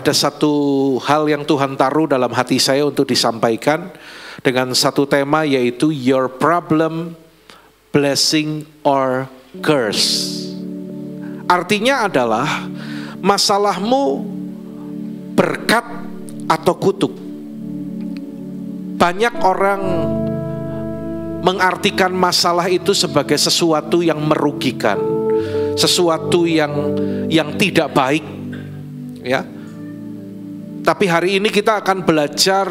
Ada satu hal yang Tuhan taruh dalam hati saya untuk disampaikan dengan satu tema, yaitu your problem, blessing or curse. Artinya adalah masalahmu berkat atau kutuk. Banyak orang mengartikan masalah itu sebagai sesuatu yang merugikan, sesuatu yang tidak baik, ya. Tapi hari ini kita akan belajar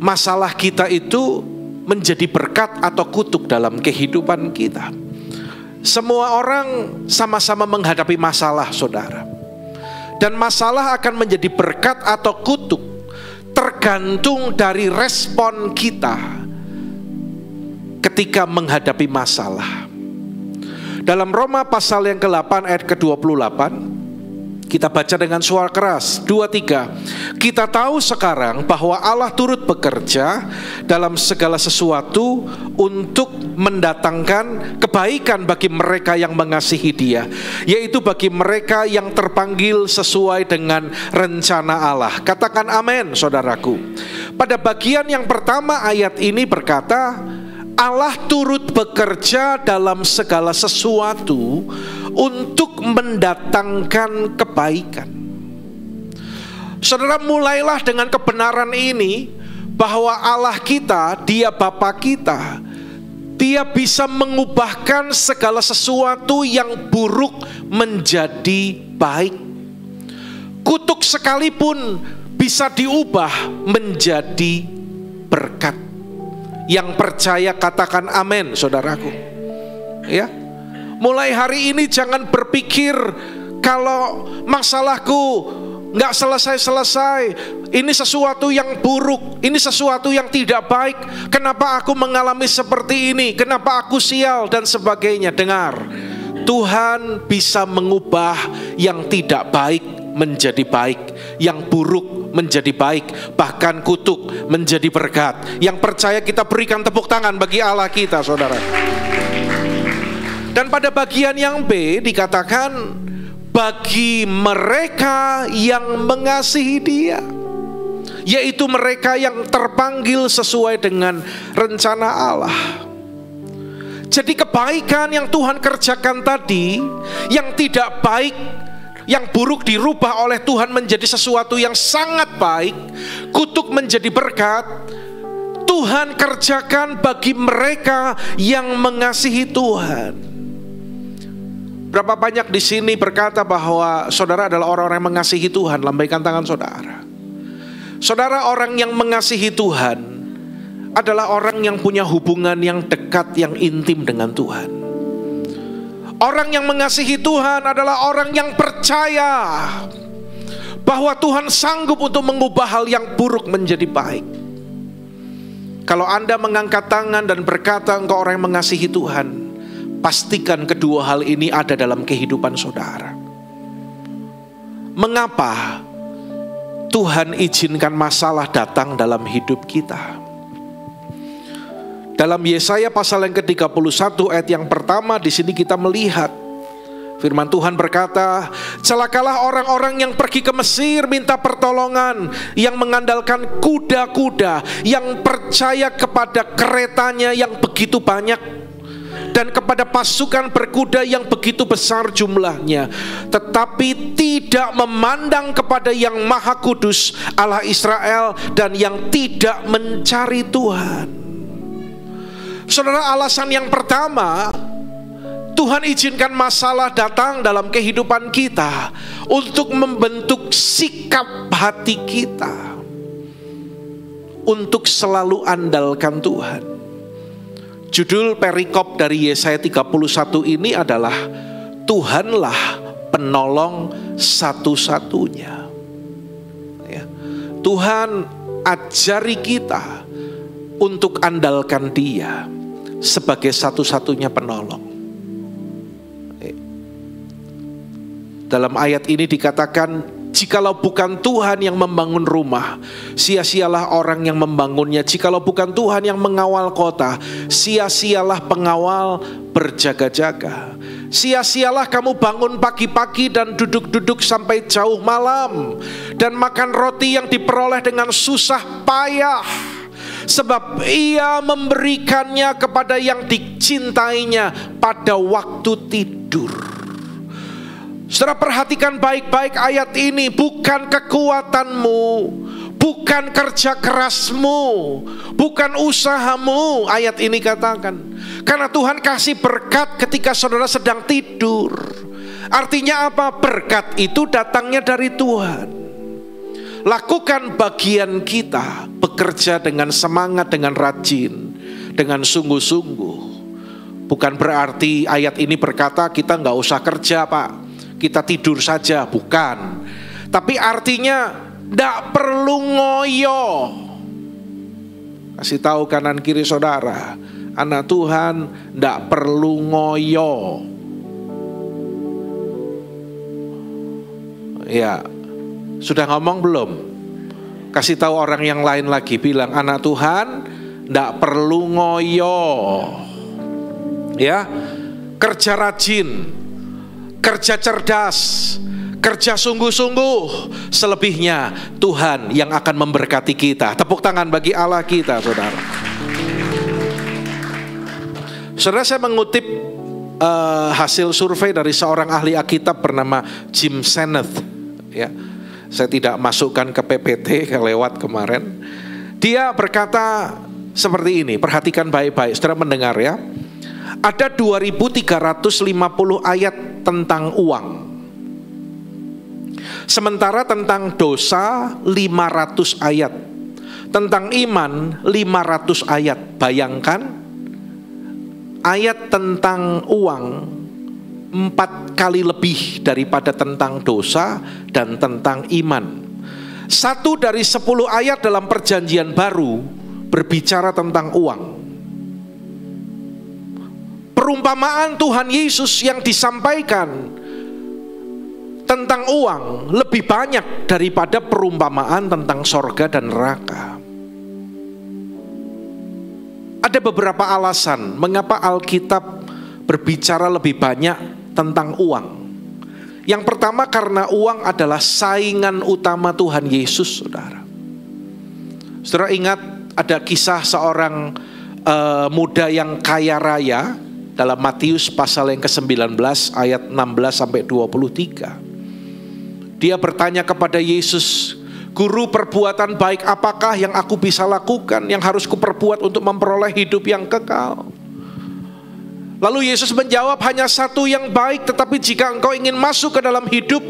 masalah kita itu menjadi berkat atau kutuk dalam kehidupan kita. Semua orang sama-sama menghadapi masalah, saudara. Dan masalah akan menjadi berkat atau kutuk tergantung dari respon kita ketika menghadapi masalah. Dalam Roma pasal yang ke-8 ayat ke-28, kita baca dengan suara keras, 2-3. Kita tahu sekarang bahwa Allah turut bekerja dalam segala sesuatu untuk mendatangkan kebaikan bagi mereka yang mengasihi Dia, yaitu bagi mereka yang terpanggil sesuai dengan rencana Allah. Katakan amin, saudaraku. Pada bagian yang pertama ayat ini berkata, Allah turut bekerja dalam segala sesuatu untuk mendatangkan kebaikan. Saudara, mulailah dengan kebenaran ini, bahwa Allah kita, Dia Bapa kita, Dia bisa mengubahkan segala sesuatu yang buruk menjadi baik. Kutuk sekalipun bisa diubah menjadi berkat. Yang percaya katakan amin, saudaraku. Ya, mulai hari ini jangan berpikir kalau masalahku nggak selesai-selesai, ini sesuatu yang buruk, ini sesuatu yang tidak baik. Kenapa aku mengalami seperti ini? Kenapa aku sial dan sebagainya? Dengar, Tuhan bisa mengubah yang tidak baik menjadi baik, yang buruk menjadi baik, bahkan kutuk menjadi berkat. Yang percaya kita berikan tepuk tangan bagi Allah kita, saudara. Dan pada bagian yang B dikatakan, bagi mereka yang mengasihi Dia, yaitu mereka yang terpanggil sesuai dengan rencana Allah. Jadi kebaikan yang Tuhan kerjakan tadi, yang tidak baik, yang buruk dirubah oleh Tuhan menjadi sesuatu yang sangat baik, kutuk menjadi berkat. Tuhan kerjakan bagi mereka yang mengasihi Tuhan. Berapa banyak di sini berkata bahwa saudara adalah orang-orang yang mengasihi Tuhan? Lambaikan tangan saudara. Saudara, orang yang mengasihi Tuhan adalah orang yang punya hubungan yang dekat, yang intim dengan Tuhan. Orang yang mengasihi Tuhan adalah orang yang percaya bahwa Tuhan sanggup untuk mengubah hal yang buruk menjadi baik. Kalau Anda mengangkat tangan dan berkata engkau orang yang mengasihi Tuhan, pastikan kedua hal ini ada dalam kehidupan saudara. Mengapa Tuhan izinkan masalah datang dalam hidup kita? Dalam Yesaya pasal yang ke-31 ayat yang pertama, di sini kita melihat firman Tuhan berkata, celakalah orang-orang yang pergi ke Mesir minta pertolongan, yang mengandalkan kuda-kuda, yang percaya kepada keretanya yang begitu banyak, dan kepada pasukan berkuda yang begitu besar jumlahnya, tetapi tidak memandang kepada yang Maha Kudus Allah Israel, dan yang tidak mencari Tuhan. Saudara, alasan yang pertama, Tuhan izinkan masalah datang dalam kehidupan kita untuk membentuk sikap hati kita untuk selalu andalkan Tuhan. Judul perikop dari Yesaya 31 ini adalah Tuhanlah penolong satu-satunya. Ya. Tuhan ajari kita untuk andalkan Dia sebagai satu-satunya penolong. Dalam ayat ini dikatakan, jikalau bukan Tuhan yang membangun rumah, sia-sialah orang yang membangunnya. Jikalau bukan Tuhan yang mengawal kota, sia-sialah pengawal berjaga-jaga. Sia-sialah kamu bangun pagi-pagi dan duduk-duduk sampai jauh malam, dan makan roti yang diperoleh dengan susah payah, sebab ia memberikannya kepada yang dicintainya pada waktu tidur. Saudara, perhatikan baik-baik ayat ini. Bukan kekuatanmu, bukan kerja kerasmu, bukan usahamu, ayat ini katakan. Karena Tuhan kasih berkat ketika saudara sedang tidur. Artinya apa? Berkat itu datangnya dari Tuhan. Lakukan bagian kita, bekerja dengan semangat, dengan rajin, dengan sungguh-sungguh. Bukan berarti ayat ini berkata kita nggak usah kerja, Pak, kita tidur saja, bukan. Tapi artinya nggak perlu ngoyo. Kasih tahu kanan kiri saudara, anak Tuhan nggak perlu ngoyo. Ya, sudah ngomong belum? Kasih tahu orang yang lain lagi, bilang anak Tuhan nggak perlu ngoyo. Ya, kerja rajin, kerja cerdas, kerja sungguh-sungguh. Selebihnya Tuhan yang akan memberkati kita. Tepuk tangan bagi Allah kita, saudara. Saudara, saya mengutip hasil survei dari seorang ahli Alkitab bernama Jim Sennett. Ya, saya tidak masukkan ke PPT, lewat kemarin. Dia berkata seperti ini, perhatikan baik-baik, saudara mendengar ya. Ada 2350 ayat tentang uang. Sementara tentang dosa 500 ayat. Tentang iman 500 ayat. Bayangkan, ayat tentang uang 4 kali lebih daripada tentang dosa dan tentang iman. 1 dari 10 ayat dalam perjanjian baru berbicara tentang uang. Perumpamaan Tuhan Yesus yang disampaikan tentang uang lebih banyak daripada perumpamaan tentang sorga dan neraka. Ada beberapa alasan mengapa Alkitab berbicara lebih banyak tentang uang. Yang pertama, karena uang adalah saingan utama Tuhan Yesus, saudara. Saudara ingat ada kisah seorang muda yang kaya raya dalam Matius pasal yang ke-19 ayat 16 sampai 23. Dia bertanya kepada Yesus, "Guru, perbuatan baik apakah yang aku bisa lakukan, yang harus kuperbuat untuk memperoleh hidup yang kekal?" Lalu Yesus menjawab, "Hanya satu yang baik, tetapi jika engkau ingin masuk ke dalam hidup,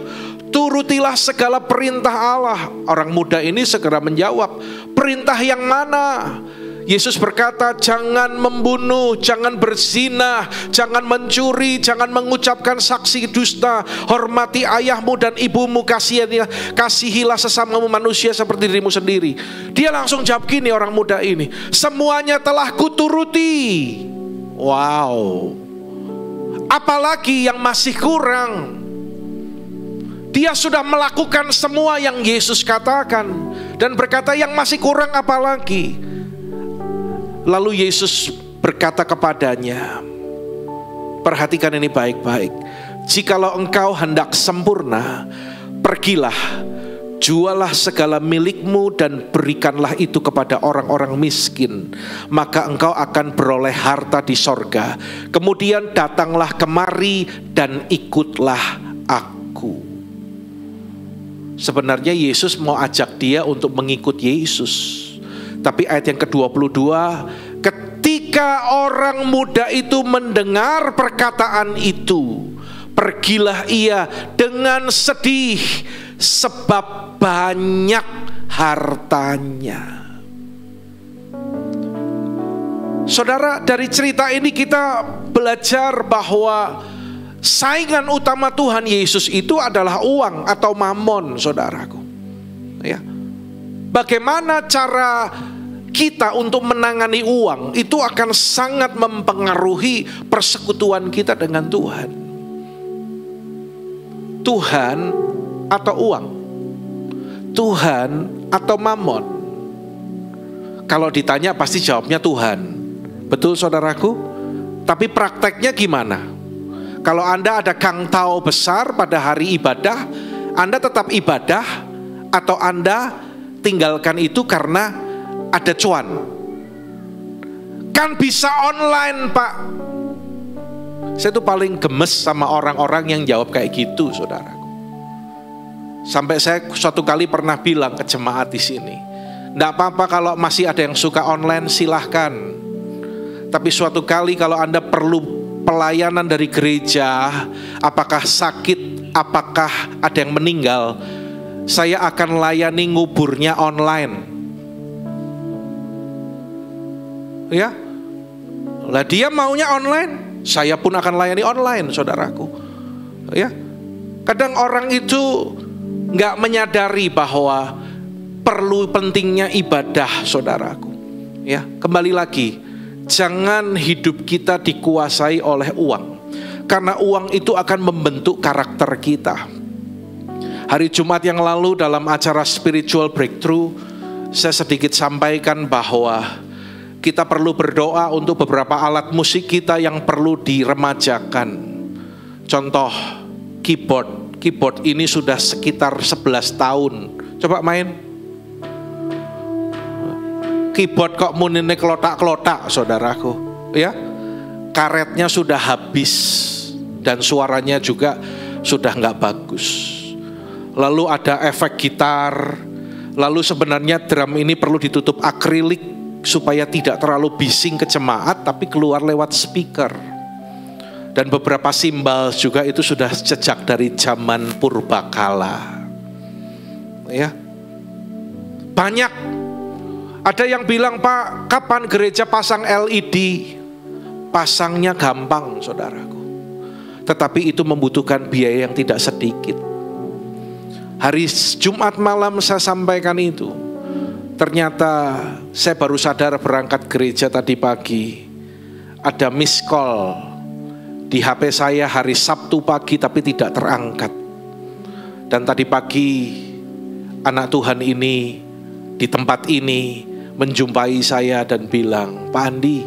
turutilah segala perintah Allah." Orang muda ini segera menjawab, "Perintah yang mana?" Yesus berkata, "Jangan membunuh, jangan berzina, jangan mencuri, jangan mengucapkan saksi dusta, hormati ayahmu dan ibumu, kasihilah sesamamu manusia seperti dirimu sendiri." Dia langsung jawab gini, orang muda ini, "Semuanya telah kuturuti." Wow, apalagi yang masih kurang? Dia sudah melakukan semua yang Yesus katakan dan berkata, yang masih kurang apalagi? Lalu Yesus berkata kepadanya, perhatikan ini baik-baik, "Jikalau engkau hendak sempurna, pergilah, jualah segala milikmu dan berikanlah itu kepada orang-orang miskin, maka engkau akan beroleh harta di sorga. Kemudian datanglah kemari dan ikutlah aku." Sebenarnya Yesus mau ajak dia untuk mengikut Yesus. Tapi ayat yang ke-22, ketika orang muda itu mendengar perkataan itu, pergilah ia dengan sedih sebab banyak hartanya. Saudara, dari cerita ini kita belajar bahwa saingan utama Tuhan Yesus itu adalah uang atau mamon, saudaraku. Ya. Bagaimana cara kita untuk menangani uang itu akan sangat mempengaruhi persekutuan kita dengan Tuhan. Tuhan atau uang? Tuhan atau mamon? Kalau ditanya pasti jawabnya Tuhan. Betul, saudaraku? Tapi prakteknya gimana? Kalau Anda ada gangtau besar pada hari ibadah, Anda tetap ibadah atau Anda tinggalkan itu karena ada cuan? Kan bisa online, Pak. Saya tuh paling gemes sama orang-orang yang jawab kayak gitu, saudaraku. Sampai saya suatu kali pernah bilang ke jemaat di sini, enggak apa-apa kalau masih ada yang suka online, silahkan. Tapi suatu kali kalau Anda perlu pelayanan dari gereja, apakah sakit, apakah ada yang meninggal, saya akan layani nguburnya online. Ya, lah dia maunya online, saya pun akan layani online, saudaraku. Ya, kadang orang itu nggak menyadari bahwa perlu pentingnya ibadah, saudaraku. Ya, kembali lagi, jangan hidup kita dikuasai oleh uang, karena uang itu akan membentuk karakter kita. Hari Jumat yang lalu dalam acara Spiritual Breakthrough, saya sedikit sampaikan bahwa kita perlu berdoa untuk beberapa alat musik kita yang perlu diremajakan. Contoh, keyboard ini sudah sekitar 11 tahun. Coba main keyboard kok munine kelotak-kelotak, saudaraku. Ya, karetnya sudah habis dan suaranya juga sudah nggak bagus. Lalu ada efek gitar. Lalu sebenarnya drum ini perlu ditutup akrilik supaya tidak terlalu bising ke jemaat, tapi keluar lewat speaker. Dan beberapa simbal juga itu sudah sejak dari zaman purbakala. Ya, banyak. Ada yang bilang, Pak, kapan gereja pasang LED? Pasangnya gampang, saudaraku. Tetapi itu membutuhkan biaya yang tidak sedikit. Hari Jumat malam saya sampaikan itu. Ternyata saya baru sadar berangkat gereja tadi pagi. Ada miss call di HP saya hari Sabtu pagi tapi tidak terangkat. Dan tadi pagi anak Tuhan ini di tempat ini menjumpai saya dan bilang, Pak Andi,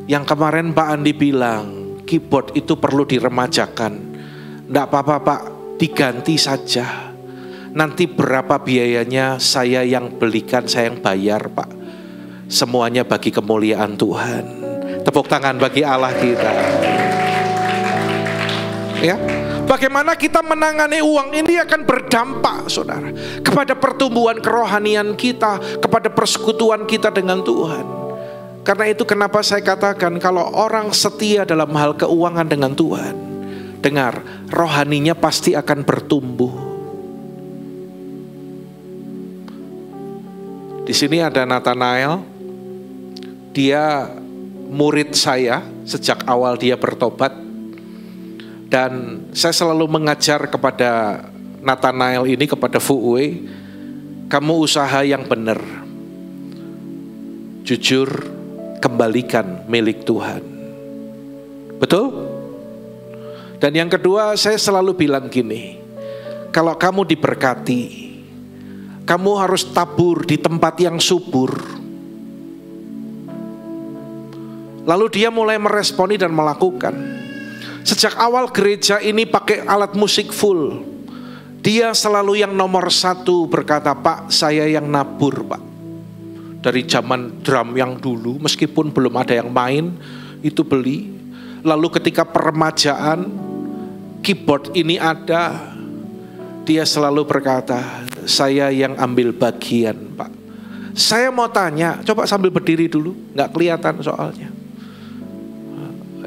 yang kemarin Pak Andi bilang keyboard itu perlu diremajakan. Enggak apa-apa Pak, diganti saja. Nanti berapa biayanya saya yang belikan, saya yang bayar Pak. Semuanya bagi kemuliaan Tuhan. Tepuk tangan bagi Allah kita. Ya, bagaimana kita menangani uang ini akan berdampak, saudara, kepada pertumbuhan kerohanian kita, kepada persekutuan kita dengan Tuhan. Karena itu kenapa saya katakan kalau orang setia dalam hal keuangan dengan Tuhan, dengar, rohaninya pasti akan bertumbuh. Di sini ada Nathanael, dia murid saya sejak awal dia bertobat. Dan saya selalu mengajar kepada Nathanael ini, kepada Fu Wei, kamu usaha yang benar, jujur, kembalikan milik Tuhan. Betul? Dan yang kedua, saya selalu bilang gini, kalau kamu diberkati, kamu harus tabur di tempat yang subur. Lalu dia mulai meresponi dan melakukan. Sejak awal gereja ini pakai alat musik full. Dia selalu yang nomor satu berkata, Pak, saya yang nabur Pak. Dari zaman drum yang dulu, meskipun belum ada yang main, itu beli. Lalu ketika peremajaan, keyboard ini ada, dia selalu berkata, saya yang ambil bagian Pak. Saya mau tanya, coba sambil berdiri dulu, nggak kelihatan soalnya.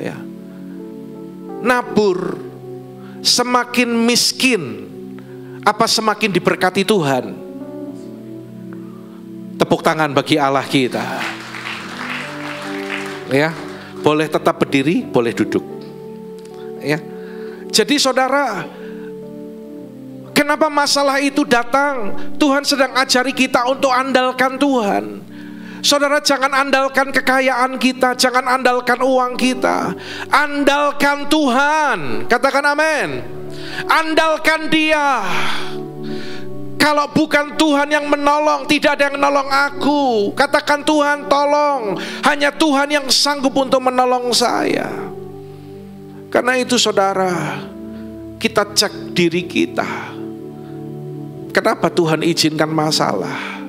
Ya. Nabur, semakin miskin apa semakin diberkati Tuhan? Tepuk tangan bagi Allah kita. Ya, boleh tetap berdiri, boleh duduk. Ya. Jadi saudara, kenapa masalah itu datang? Tuhan sedang ajari kita untuk andalkan Tuhan. Saudara, jangan andalkan kekayaan kita, jangan andalkan uang kita. Andalkan Tuhan. Katakan amin. Andalkan Dia. Kalau bukan Tuhan yang menolong, tidak ada yang menolong aku. Katakan, Tuhan tolong. Hanya Tuhan yang sanggup untuk menolong saya. Karena itu saudara, kita cek diri kita. Kenapa Tuhan izinkan masalah?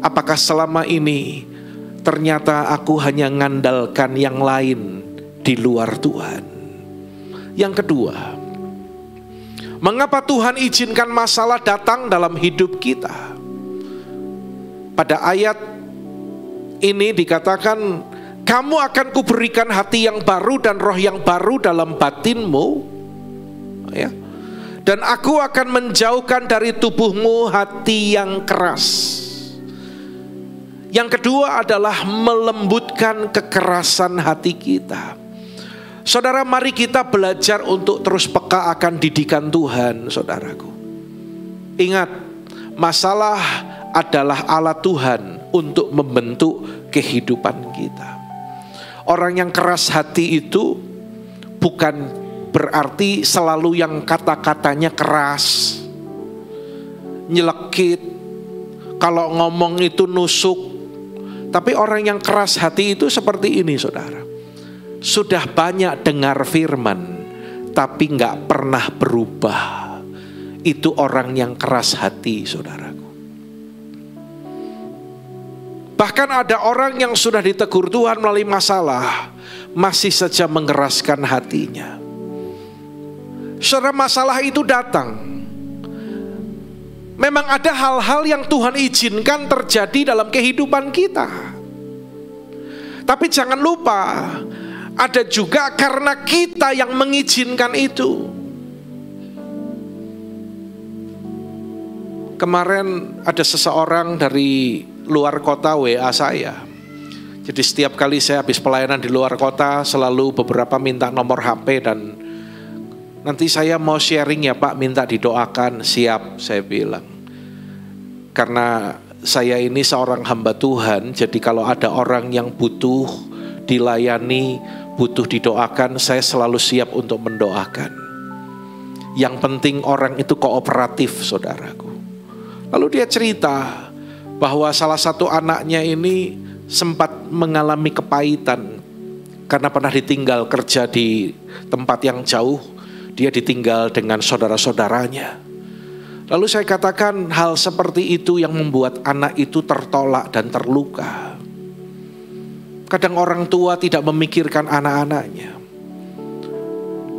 Apakah selama ini ternyata aku hanya ngandalkan yang lain di luar Tuhan? Yang kedua, mengapa Tuhan izinkan masalah datang dalam hidup kita? Pada ayat ini dikatakan, kamu akan kuberikan hati yang baru dan roh yang baru dalam batinmu, ya. Dan aku akan menjauhkan dari tubuhmu hati yang keras. Yang kedua adalah melembutkan kekerasan hati kita. Saudara, mari kita belajar untuk terus peka akan didikan Tuhan, saudaraku. Ingat, masalah adalah alat Tuhan untuk membentuk kehidupan kita. Orang yang keras hati itu bukan berarti selalu yang kata-katanya keras, nyelekit, kalau ngomong itu nusuk. Tapi orang yang keras hati itu seperti ini, saudara. Sudah banyak dengar firman, tapi gak pernah berubah. Itu orang yang keras hati, saudaraku. Bahkan ada orang yang sudah ditegur Tuhan melalui masalah, masih saja mengeraskan hatinya. Saudara, masalah itu datang. Memang ada hal-hal yang Tuhan izinkan terjadi dalam kehidupan kita. Tapi jangan lupa, ada juga karena kita yang mengizinkan itu. Kemarin ada seseorang dari luar kota WA saya. Jadi setiap kali saya habis pelayanan di luar kota, selalu beberapa minta nomor HP dan nanti saya mau sharing ya Pak, minta didoakan. Siap, saya bilang. Karena saya ini seorang hamba Tuhan, jadi kalau ada orang yang butuh dilayani, butuh didoakan, saya selalu siap untuk mendoakan. Yang penting orang itu kooperatif, saudaraku. Lalu dia cerita bahwa salah satu anaknya ini sempat mengalami kepahitan karena pernah ditinggal kerja di tempat yang jauh. Dia ditinggal dengan saudara-saudaranya. Lalu saya katakan, hal seperti itu yang membuat anak itu tertolak dan terluka. Kadang orang tua tidak memikirkan anak-anaknya.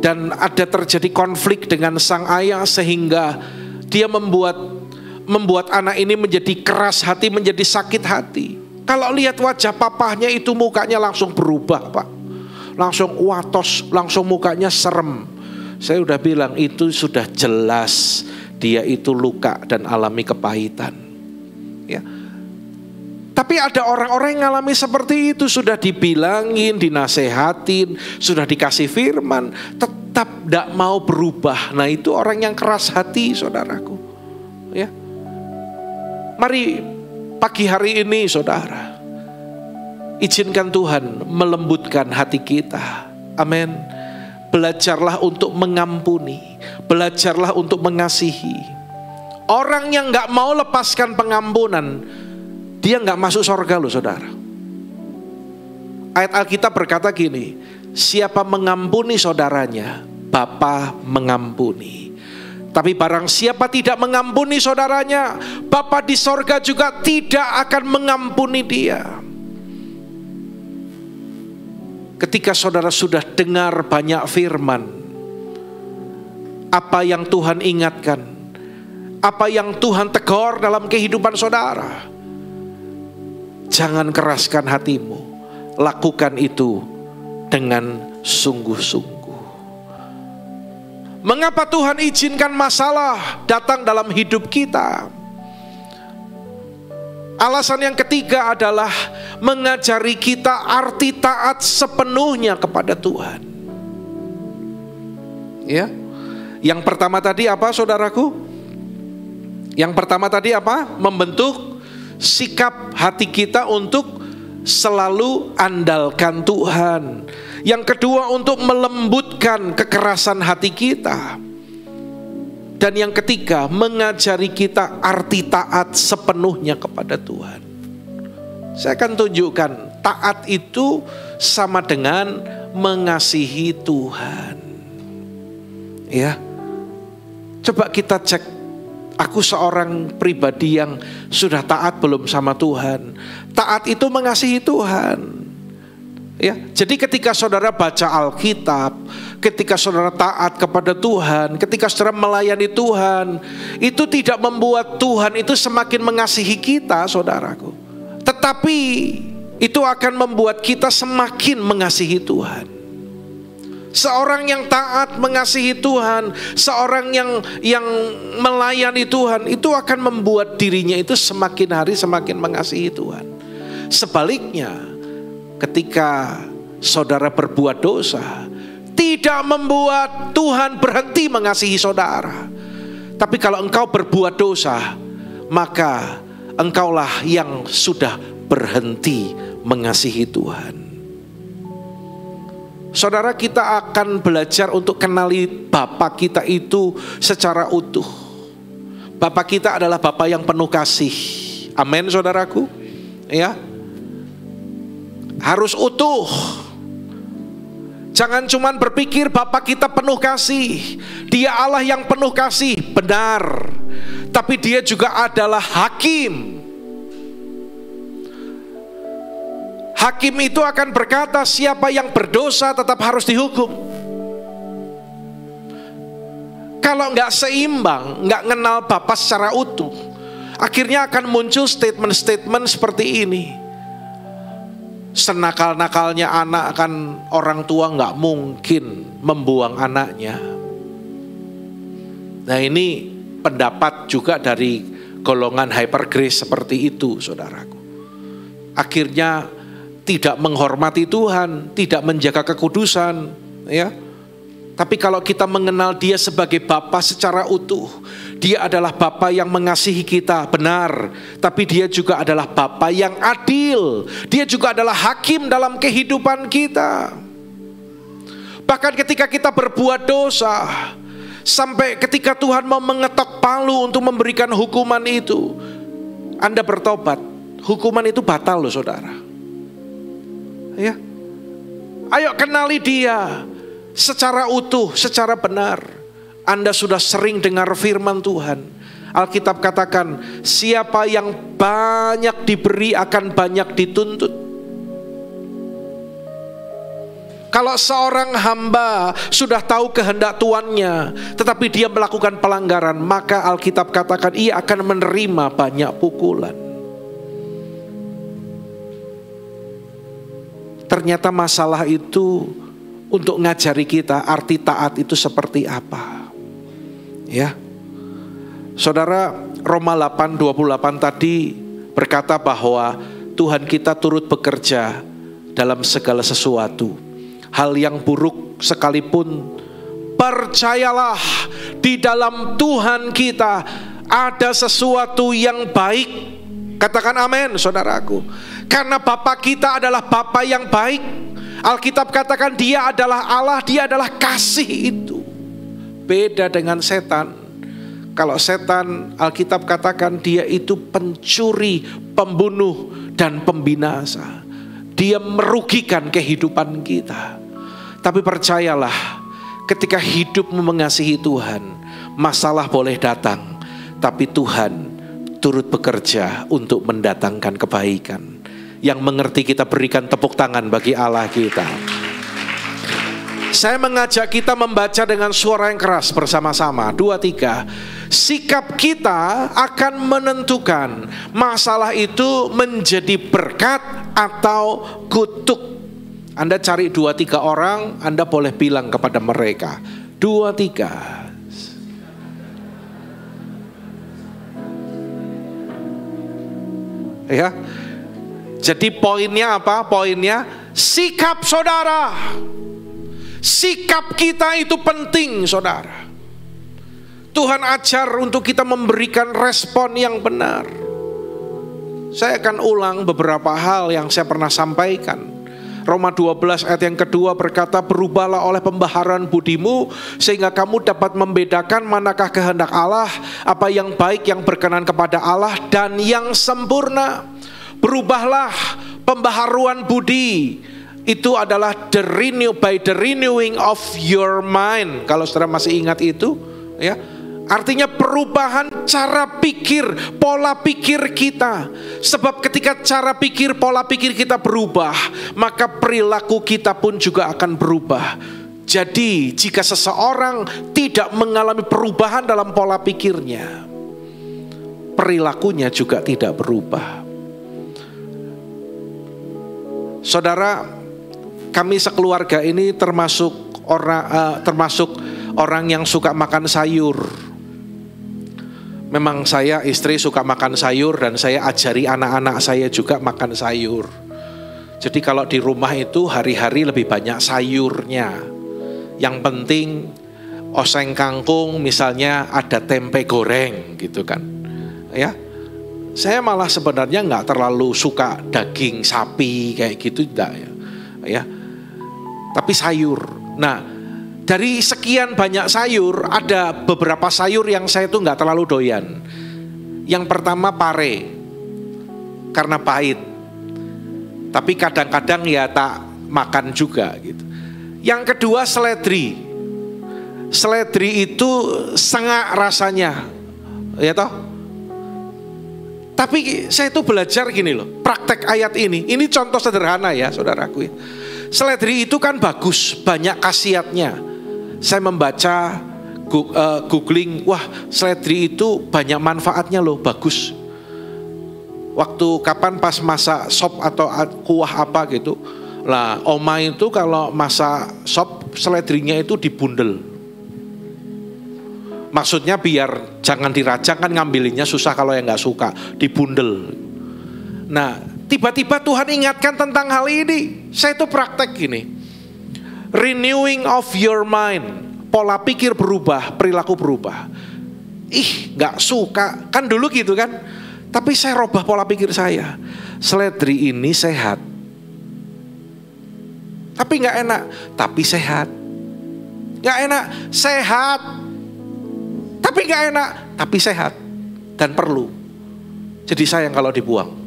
Dan ada terjadi konflik dengan sang ayah sehingga dia membuat anak ini menjadi keras hati, menjadi sakit hati. Kalau lihat wajah papahnya itu mukanya langsung berubah, Pak. Langsung watos, langsung mukanya serem. Saya udah bilang itu sudah jelas dia itu luka dan alami kepahitan. Ya. Tapi ada orang-orang yang alami seperti itu, sudah dibilangin, dinasehatin, sudah dikasih firman, tetap tidak mau berubah. Nah, itu orang yang keras hati, saudaraku. Ya. Mari pagi hari ini, saudara, izinkan Tuhan melembutkan hati kita. Amin. Belajarlah untuk mengampuni, belajarlah untuk mengasihi. Orang yang gak mau lepaskan pengampunan, dia gak masuk surga loh, saudara. Ayat Alkitab berkata gini, siapa mengampuni saudaranya, Bapa mengampuni. Tapi barang siapa tidak mengampuni saudaranya, Bapa di surga juga tidak akan mengampuni dia. Ketika saudara sudah dengar banyak firman, apa yang Tuhan ingatkan, apa yang Tuhan tegur dalam kehidupan saudara, jangan keraskan hatimu, lakukan itu dengan sungguh-sungguh. Mengapa Tuhan izinkan masalah datang dalam hidup kita? Alasan yang ketiga adalah mengajari kita arti taat sepenuhnya kepada Tuhan. Ya. Yang pertama tadi apa, saudaraku? Yang pertama tadi apa? Membentuk sikap hati kita untuk selalu andalkan Tuhan. Yang kedua, untuk melembutkan kekerasan hati kita. Dan yang ketiga, mengajari kita arti taat sepenuhnya kepada Tuhan. Saya akan tunjukkan, taat itu sama dengan mengasihi Tuhan. Ya. Coba kita cek, aku seorang pribadi yang sudah taat belum sama Tuhan? Taat itu mengasihi Tuhan. Ya, jadi ketika saudara baca Alkitab, ketika saudara taat kepada Tuhan, ketika saudara melayani Tuhan, itu tidak membuat Tuhan itu semakin mengasihi kita, saudaraku. Tetapi itu akan membuat kita semakin mengasihi Tuhan. Seorang yang taat mengasihi Tuhan, seorang yang melayani Tuhan, itu akan membuat dirinya itu semakin hari semakin mengasihi Tuhan. Sebaliknya, ketika saudara berbuat dosa, tidak membuat Tuhan berhenti mengasihi saudara. Tapi kalau engkau berbuat dosa, maka engkaulah yang sudah berhenti mengasihi Tuhan. Saudara, kita akan belajar untuk kenali Bapa kita itu secara utuh. Bapa kita adalah Bapa yang penuh kasih. Amin, saudaraku. Ya, harus utuh. Jangan cuman berpikir Bapa kita penuh kasih. Dia Allah yang penuh kasih, benar. Tapi dia juga adalah hakim. Hakim itu akan berkata siapa yang berdosa tetap harus dihukum. Kalau nggak seimbang, nggak kenal Bapa secara utuh, akhirnya akan muncul statement-statement seperti ini. Senakal-nakalnya anak, kan orang tua nggak mungkin membuang anaknya. Nah, ini pendapat juga dari golongan hyper grace seperti itu, saudaraku. Akhirnya tidak menghormati Tuhan, tidak menjaga kekudusan, ya. Tapi kalau kita mengenal dia sebagai Bapa secara utuh, dia adalah Bapa yang mengasihi kita, benar. Tapi dia juga adalah Bapa yang adil. Dia juga adalah hakim dalam kehidupan kita. Bahkan ketika kita berbuat dosa, sampai ketika Tuhan mau mengetok palu untuk memberikan hukuman itu, Anda bertobat, hukuman itu batal loh, saudara. Ya, ayo kenali dia secara utuh, secara benar. Anda sudah sering dengar firman Tuhan. Alkitab katakan, siapa yang banyak diberi akan banyak dituntut. Kalau seorang hamba sudah tahu kehendak tuannya, tetapi dia melakukan pelanggaran, maka Alkitab katakan ia akan menerima banyak pukulan. Ternyata masalah itu untuk ngajari kita arti taat itu seperti apa. Ya. Saudara, Roma 8:28 tadi berkata bahwa Tuhan kita turut bekerja dalam segala sesuatu. Hal yang buruk sekalipun, percayalah di dalam Tuhan kita ada sesuatu yang baik. Katakan amin, saudaraku. Karena Bapa kita adalah Bapa yang baik. Alkitab katakan dia adalah Allah, dia adalah kasih itu. Beda dengan setan. Kalau setan, Alkitab katakan dia itu pencuri, pembunuh, dan pembinasa. Dia merugikan kehidupan kita. Tapi percayalah, ketika hidupmu mengasihi Tuhan, masalah boleh datang, tapi Tuhan turut bekerja untuk mendatangkan kebaikan. Yang mengerti kita berikan tepuk tangan bagi Allah kita. Saya mengajak kita membaca dengan suara yang keras bersama-sama. 2, 3. Sikap kita akan menentukan masalah itu menjadi berkat atau kutuk. Anda cari 2, 3 orang, Anda boleh bilang kepada mereka. 2, 3. Ya. Jadi poinnya apa? Poinnya sikap saudara. Sikap kita itu penting, saudara. Tuhan ajar untuk kita memberikan respon yang benar. Saya akan ulang beberapa hal yang saya pernah sampaikan. Roma 12 ayat yang kedua berkata, berubahlah oleh pembaharuan budimu sehingga kamu dapat membedakan manakah kehendak Allah, apa yang baik, yang berkenan kepada Allah, dan yang sempurna. Berubahlah, pembaharuan budi. Itu adalah by the renewing of your mind. Kalau saudara masih ingat itu, ya, artinya perubahan cara pikir, pola pikir kita. Sebab ketika cara pikir, pola pikir kita berubah, maka perilaku kita pun juga akan berubah. Jadi jika seseorang tidak mengalami perubahan dalam pola pikirnya, perilakunya juga tidak berubah. Saudara, kami sekeluarga ini termasuk orang yang suka makan sayur. Memang saya istri suka makan sayur dan saya ajari anak-anak saya juga makan sayur. Jadi kalau di rumah itu hari-hari lebih banyak sayurnya. Yang penting oseng kangkung misalnya ada tempe goreng gitu kan. Ya. Saya malah sebenarnya nggak terlalu suka daging sapi kayak gitu enggak ya. Tapi sayur. Nah, dari sekian banyak sayur, ada beberapa sayur yang saya tuh nggak terlalu doyan. Yang pertama pare, karena pahit. Tapi kadang-kadang ya tak makan juga gitu. Yang kedua seledri. Seledri itu sengak rasanya, ya toh. Tapi saya tuh belajar gini loh, praktek ayat ini contoh sederhana ya saudaraku. Seledri itu kan bagus, banyak khasiatnya. Saya membaca, googling, wah seledri itu banyak manfaatnya loh, bagus. Waktu kapan pas masak sop atau kuah apa gitu, lah oma itu kalau masak sop seledrinya itu dibundel. Maksudnya biar jangan dirajang, kan ngambilinnya susah kalau yang gak suka, dibundel. Nah tiba-tiba Tuhan ingatkan tentang hal ini. Saya itu praktek gini, renewing of your mind, pola pikir berubah, perilaku berubah. Gak suka, kan dulu gitu kan. Tapi saya robah pola pikir saya. Seledri ini sehat, tapi gak enak, tapi sehat. Gak enak, sehat, tapi gak enak, tapi sehat dan perlu. Jadi sayang kalau dibuang.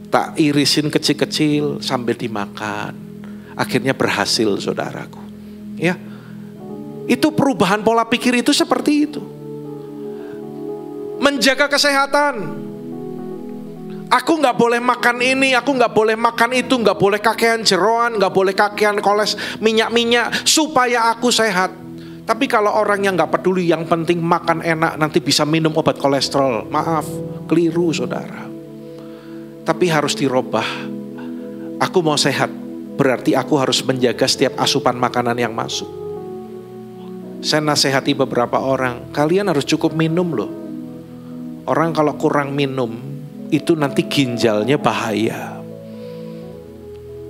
Tak irisin kecil-kecil sambil dimakan. Akhirnya berhasil saudaraku. Ya, itu perubahan pola pikir itu seperti itu. Menjaga kesehatan. Aku gak boleh makan ini, aku gak boleh makan itu, gak boleh kakean jeroan, gak boleh kakean minyak-minyak supaya aku sehat. Tapi kalau orang yang gak peduli, yang penting makan enak, nanti bisa minum obat kolesterol. Maaf, keliru saudara. Tapi harus dirubah. Aku mau sehat, berarti aku harus menjaga setiap asupan makanan yang masuk. Saya nasihati beberapa orang, kalian harus cukup minum loh. Orang kalau kurang minum, itu nanti ginjalnya bahaya.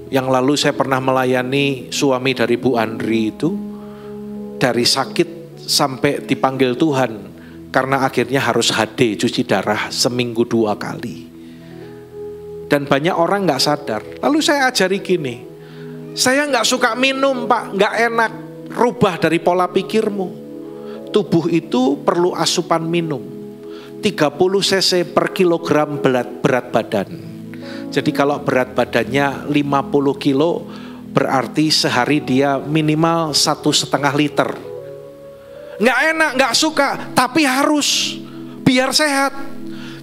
Yang lalu saya pernah melayani suami dari Bu Andri itu, dari sakit sampai dipanggil Tuhan, karena akhirnya harus HD, cuci darah seminggu 2 kali. Dan banyak orang gak sadar. Lalu saya ajari gini, saya gak suka minum pak, gak enak. Rubah dari pola pikirmu. Tubuh itu perlu asupan minum 30 cc per kilogram berat badan. Jadi kalau berat badannya 50 kilo, berarti sehari dia minimal 1,5 liter. Gak enak, gak suka, tapi harus, biar sehat.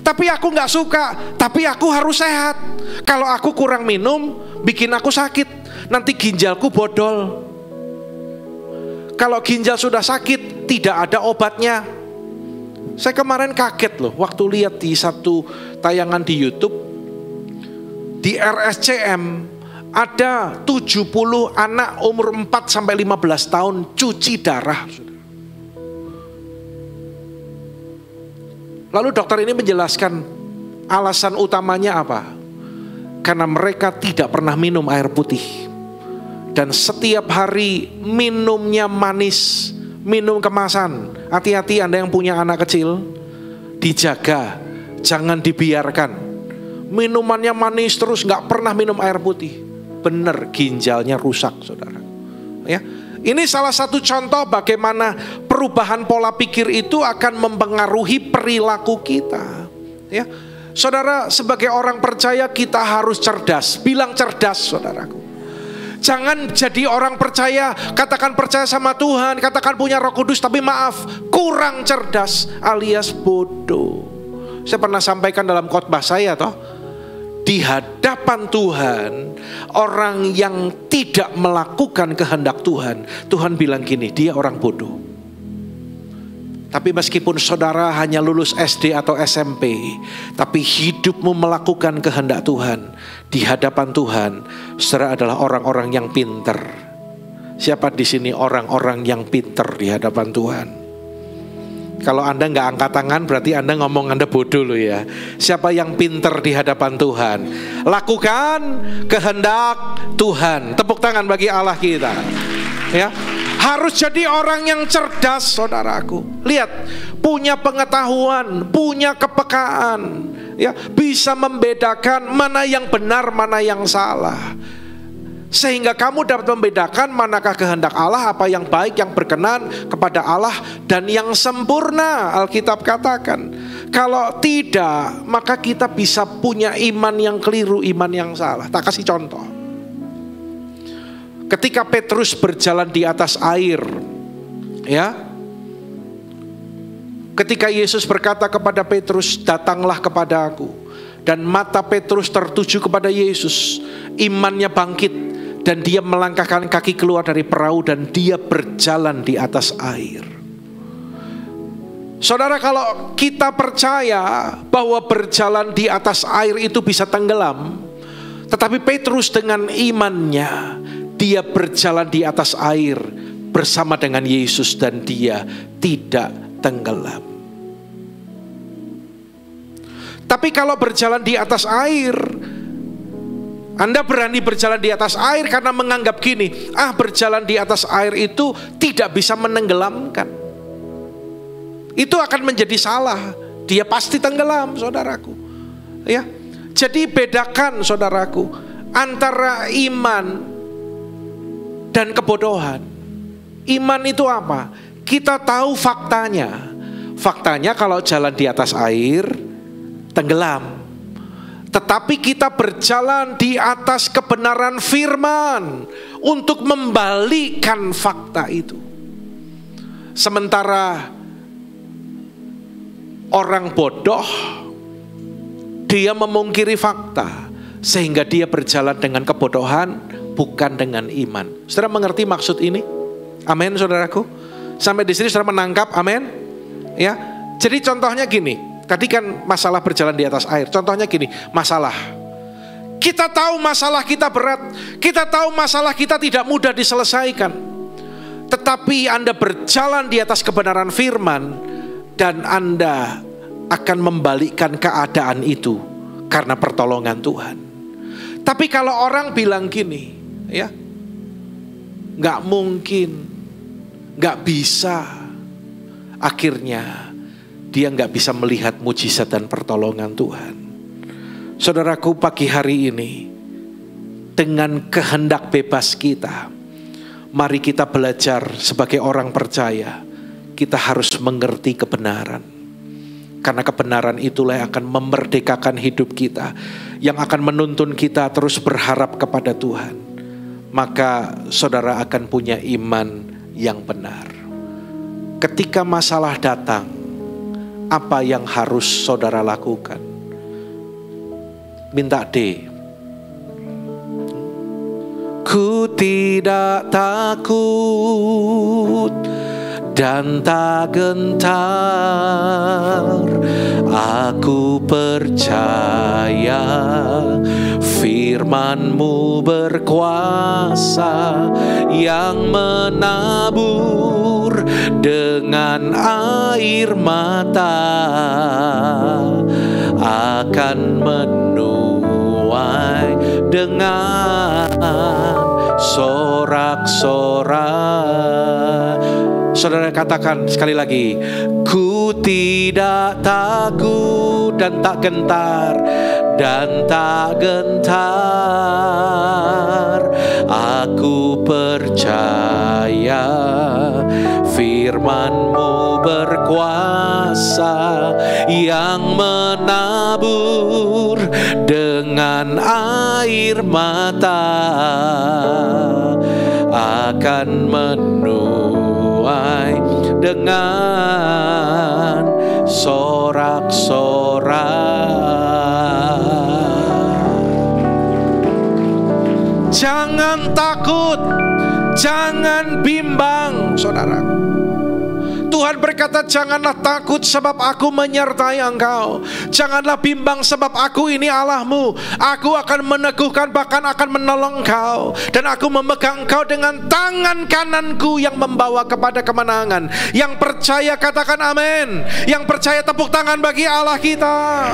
Tapi aku gak suka, tapi aku harus sehat. Kalau aku kurang minum, bikin aku sakit. Nanti ginjalku bodol. Kalau ginjal sudah sakit, tidak ada obatnya. Saya kemarin kaget loh, waktu lihat di satu tayangan di YouTube, di RSCM, ada 70 anak umur 4-15 tahun cuci darah. Lalu dokter ini menjelaskan alasan utamanya apa? Karena mereka tidak pernah minum air putih. Dan setiap hari minumnya manis, minum kemasan. Hati-hati Anda yang punya anak kecil, dijaga, jangan dibiarkan. Minumannya manis terus, gak pernah minum air putih. Bener, ginjalnya rusak saudara. Ya. Ini salah satu contoh bagaimana perubahan pola pikir itu akan mempengaruhi perilaku kita. Ya, saudara, sebagai orang percaya kita harus cerdas. Bilang cerdas, saudaraku. Jangan jadi orang percaya, katakan percaya sama Tuhan, katakan punya Roh Kudus, tapi maaf, kurang cerdas alias bodoh. Saya pernah sampaikan dalam khotbah saya toh, di hadapan Tuhan, orang yang tidak melakukan kehendak Tuhan, Tuhan bilang gini, dia orang bodoh. Tapi meskipun saudara hanya lulus SD atau SMP, tapi hidupmu melakukan kehendak Tuhan, di hadapan Tuhan, saudara adalah orang-orang yang pinter. Siapa di sini orang-orang yang pinter di hadapan Tuhan? Kalau Anda nggak angkat tangan, berarti Anda ngomong Anda bodoh loh ya. Siapa yang pinter di hadapan Tuhan? Lakukan kehendak Tuhan. Tepuk tangan bagi Allah kita. Ya. Harus jadi orang yang cerdas, saudaraku. Lihat, punya pengetahuan, punya kepekaan, ya, bisa membedakan mana yang benar, mana yang salah. Sehingga kamu dapat membedakan manakah kehendak Allah, apa yang baik, yang berkenan kepada Allah, dan yang sempurna. Alkitab katakan, kalau tidak, maka kita bisa punya iman yang keliru, iman yang salah. Tak kasih contoh. Ketika Petrus berjalan di atas air, ya, ketika Yesus berkata kepada Petrus, datanglah kepada aku, dan mata Petrus tertuju kepada Yesus, imannya bangkit, dan dia melangkahkan kaki keluar dari perahu, dan dia berjalan di atas air. Saudara, kalau kita percaya bahwa berjalan di atas air itu bisa tenggelam, tetapi Petrus dengan imannya, dia berjalan di atas air bersama dengan Yesus dan dia tidak tenggelam. Tapi kalau berjalan di atas air, Anda berani berjalan di atas air karena menganggap gini, berjalan di atas air itu tidak bisa menenggelamkan. Itu akan menjadi salah. Dia pasti tenggelam, saudaraku. Ya. Jadi bedakan, saudaraku, antara iman dan kebodohan. Iman itu apa? Kita tahu faktanya. Faktanya kalau jalan di atas air tenggelam. Tetapi kita berjalan di atas kebenaran firman untuk membalikkan fakta itu. Sementara orang bodoh, dia memungkiri fakta sehingga dia berjalan dengan kebodohan, bukan dengan iman. Saudara mengerti maksud ini? Amin, saudaraku. Sampai di sini saudara menangkap, amin? Ya. Jadi contohnya gini, tadi kan masalah berjalan di atas air. Contohnya gini, masalah. Kita tahu masalah kita berat, kita tahu masalah kita tidak mudah diselesaikan. Tetapi Anda berjalan di atas kebenaran firman, dan Anda akan membalikkan keadaan itu karena pertolongan Tuhan. Tapi kalau orang bilang gini, ya, nggak mungkin, nggak bisa, akhirnya dia nggak bisa melihat mujizat dan pertolongan Tuhan. Saudaraku, pagi hari ini dengan kehendak bebas kita, mari kita belajar sebagai orang percaya. Kita harus mengerti kebenaran, karena kebenaran itulah yang akan memerdekakan hidup kita, yang akan menuntun kita terus berharap kepada Tuhan. Maka saudara akan punya iman yang benar. Ketika masalah datang, apa yang harus saudara lakukan? Minta D. Ku tidak takut dan tak gentar, aku percaya firman-Mu berkuasa, yang menabur dengan air mata akan menuai dengan sorak-sorak. Saudara katakan sekali lagi, ku tidak takut dan tak gentar, dan tak gentar, aku percaya firman-Mu berkuasa, yang menabur dengan dengan air mata akan menuai dengan sorak-sorak. Jangan takut, jangan bimbang, saudara. Tuhan berkata, janganlah takut sebab aku menyertai engkau. Janganlah bimbang sebab aku ini Allahmu. Aku akan meneguhkan, bahkan akan menolong engkau. Dan aku memegang engkau dengan tangan kananku yang membawa kepada kemenangan. Yang percaya katakan amin. Yang percaya tepuk tangan bagi Allah kita.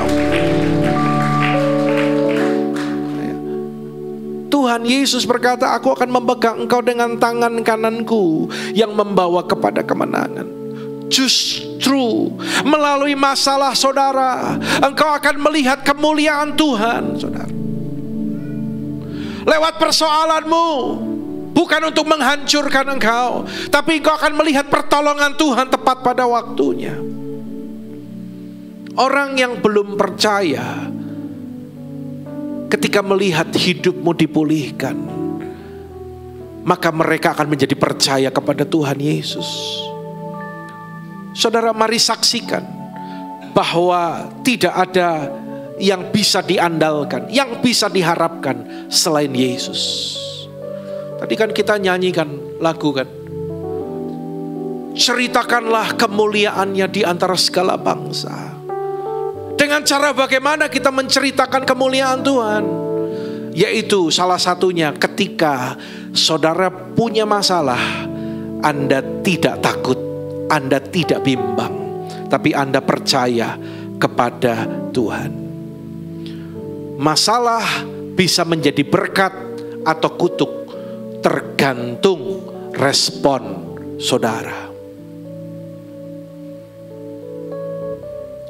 Tuhan Yesus berkata, aku akan memegang engkau dengan tangan kananku yang membawa kepada kemenangan. Justru melalui masalah saudara, engkau akan melihat kemuliaan Tuhan, saudara. Lewat persoalanmu, bukan untuk menghancurkan engkau, tapi engkau akan melihat pertolongan Tuhan tepat pada waktunya. Orang yang belum percaya, ketika melihat hidupmu dipulihkan, maka mereka akan menjadi percaya kepada Tuhan Yesus. Saudara, mari saksikan bahwa tidak ada yang bisa diandalkan, yang bisa diharapkan selain Yesus. Tadi kan kita nyanyikan lagu kan, ceritakanlah kemuliaannya di antara segala bangsa. Dengan cara bagaimana kita menceritakan kemuliaan Tuhan? Yaitu salah satunya ketika saudara punya masalah, Anda tidak takut, Anda tidak bimbang, tapi Anda percaya kepada Tuhan. Masalah bisa menjadi berkat atau kutuk, tergantung respon saudara.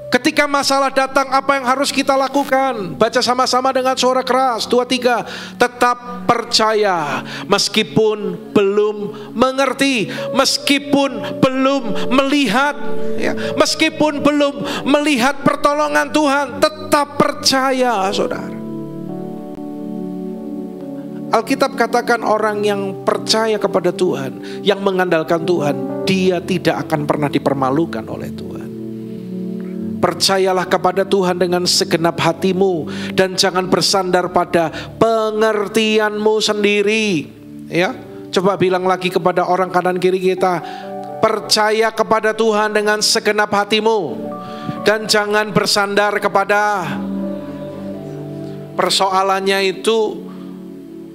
Ketika masalah datang, apa yang harus kita lakukan? Baca sama-sama dengan suara keras. 2, 3. Tetap percaya meskipun belum mengerti, meskipun belum melihat, ya, meskipun belum melihat pertolongan Tuhan, tetap percaya, saudara. Alkitab katakan orang yang percaya kepada Tuhan, yang mengandalkan Tuhan, dia tidak akan pernah dipermalukan oleh Tuhan. Percayalah kepada Tuhan dengan segenap hatimu dan jangan bersandar pada pengertianmu sendiri. Ya, coba bilang lagi kepada orang kanan kiri kita, percaya kepada Tuhan dengan segenap hatimu dan jangan bersandar kepada. Persoalannya itu,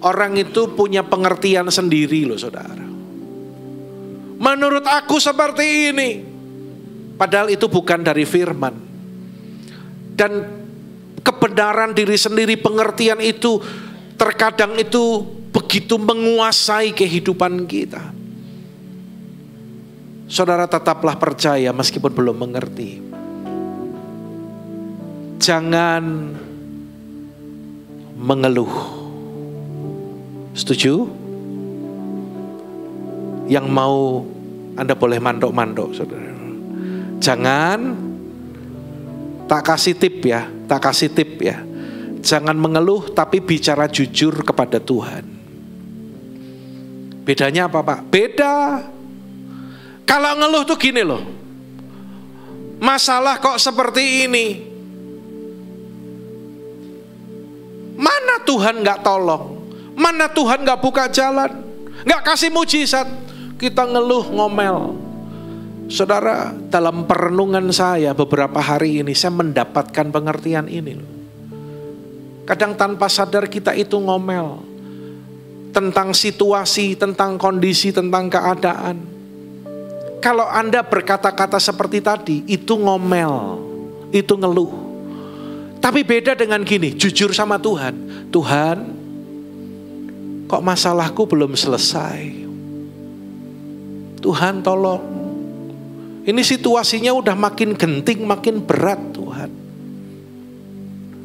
orang itu punya pengertian sendiri loh, saudara. Menurut aku seperti ini. Padahal itu bukan dari firman. Dan kebenaran diri sendiri, pengertian itu terkadang itu begitu menguasai kehidupan kita. Saudara, tetaplah percaya meskipun belum mengerti. Jangan mengeluh. Setuju? Yang mau Anda boleh mandok-mandok, saudara. Jangan, tak kasih tip ya, tak kasih tip ya. Jangan mengeluh tapi bicara jujur kepada Tuhan. Bedanya apa, Pak? Beda. Kalau ngeluh tuh gini loh. Masalah kok seperti ini. Mana Tuhan gak tolong? Mana Tuhan gak buka jalan? Gak kasih mujizat? Kita ngeluh, ngomel. Saudara, dalam perenungan saya beberapa hari ini, saya mendapatkan pengertian ini loh. Kadang tanpa sadar kita itu ngomel tentang situasi, tentang kondisi, tentang keadaan. Kalau Anda berkata-kata seperti tadi, itu ngomel, itu ngeluh. Tapi beda dengan gini, jujur sama Tuhan. Tuhan, kok masalahku belum selesai? Tuhan tolong. Ini situasinya udah makin genting, makin berat Tuhan.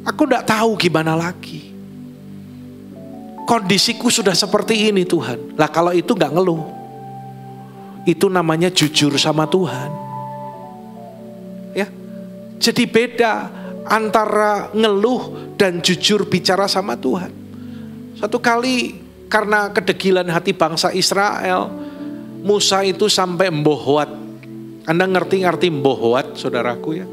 Aku gak tahu gimana lagi. Kondisiku sudah seperti ini Tuhan. Lah kalau itu gak ngeluh, itu namanya jujur sama Tuhan. Ya, jadi beda antara ngeluh dan jujur bicara sama Tuhan. Satu kali karena kedegilan hati bangsa Israel, Musa itu sampai mbohwat. Anda ngerti arti mbohwat, saudaraku ya?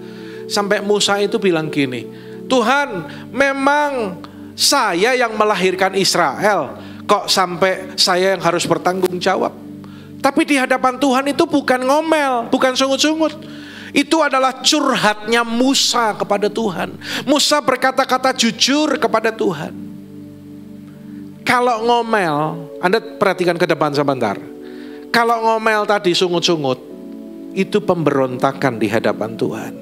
Sampai Musa itu bilang gini, Tuhan, memang saya yang melahirkan Israel, kok sampai saya yang harus bertanggung jawab? Tapi di hadapan Tuhan itu bukan ngomel, bukan sungut-sungut. Itu adalah curhatnya Musa kepada Tuhan. Musa berkata-kata jujur kepada Tuhan. Kalau ngomel, Anda perhatikan ke depan sebentar. Kalau ngomel tadi sungut-sungut, itu pemberontakan di hadapan Tuhan.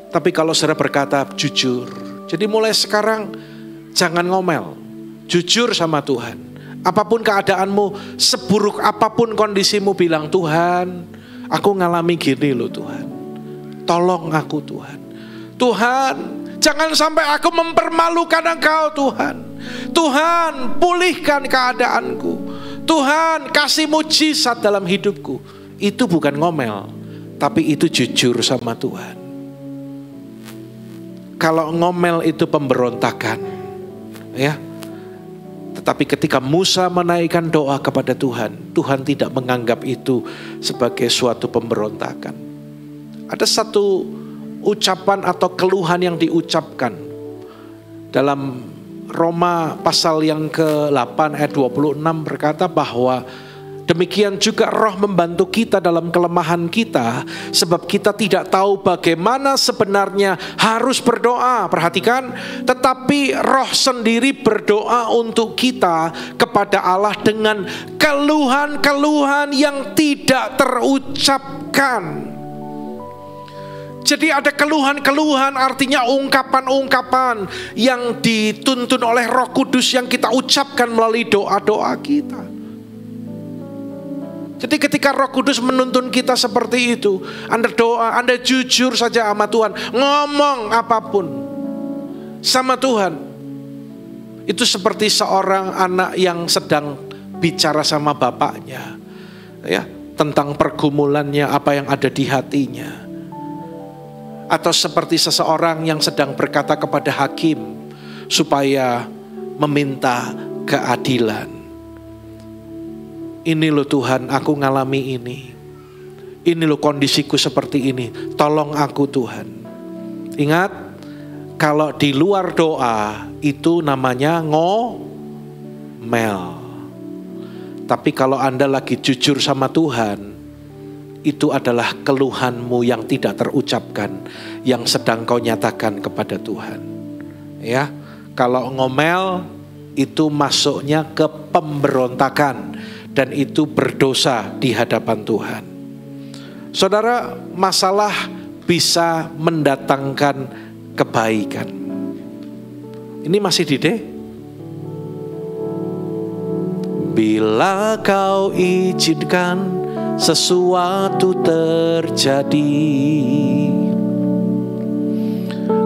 Tapi kalau saudara berkata jujur, jadi mulai sekarang jangan ngomel, jujur sama Tuhan. Apapun keadaanmu, seburuk apapun kondisimu, bilang, Tuhan, aku ngalami gini loh Tuhan. Tolong aku Tuhan. Tuhan, jangan sampai aku mempermalukan Engkau Tuhan. Tuhan, pulihkan keadaanku. Tuhan, kasih mujizat dalam hidupku. Itu bukan ngomel, tapi itu jujur sama Tuhan. Kalau ngomel itu pemberontakan, ya. Tetapi ketika Musa menaikkan doa kepada Tuhan, Tuhan tidak menganggap itu sebagai suatu pemberontakan. Ada satu ucapan atau keluhan yang diucapkan dalam Roma pasal yang ke-8 ayat 26 berkata bahwa demikian juga Roh membantu kita dalam kelemahan kita, sebab kita tidak tahu bagaimana sebenarnya harus berdoa. Perhatikan, tetapi Roh sendiri berdoa untuk kita kepada Allah dengan keluhan-keluhan yang tidak terucapkan. Jadi ada keluhan-keluhan, artinya ungkapan-ungkapan yang dituntun oleh Roh Kudus yang kita ucapkan melalui doa-doa kita. Jadi ketika Roh Kudus menuntun kita seperti itu, Anda doa, Anda jujur saja sama Tuhan, ngomong apapun sama Tuhan. Itu seperti seorang anak yang sedang bicara sama bapaknya, ya, tentang pergumulannya, apa yang ada di hatinya. Atau seperti seseorang yang sedang berkata kepada hakim supaya meminta keadilan. Ini loh Tuhan, aku ngalami ini. Ini loh kondisiku seperti ini. Tolong aku Tuhan. Ingat, kalau di luar doa itu namanya ngomel. Tapi kalau Anda lagi jujur sama Tuhan, itu adalah keluhanmu yang tidak terucapkan, yang sedang kau nyatakan kepada Tuhan. Ya, kalau ngomel itu masuknya ke pemberontakan. Dan itu berdosa di hadapan Tuhan. Saudara, masalah bisa mendatangkan kebaikan. Ini masih di D. Bila kau izinkan sesuatu terjadi,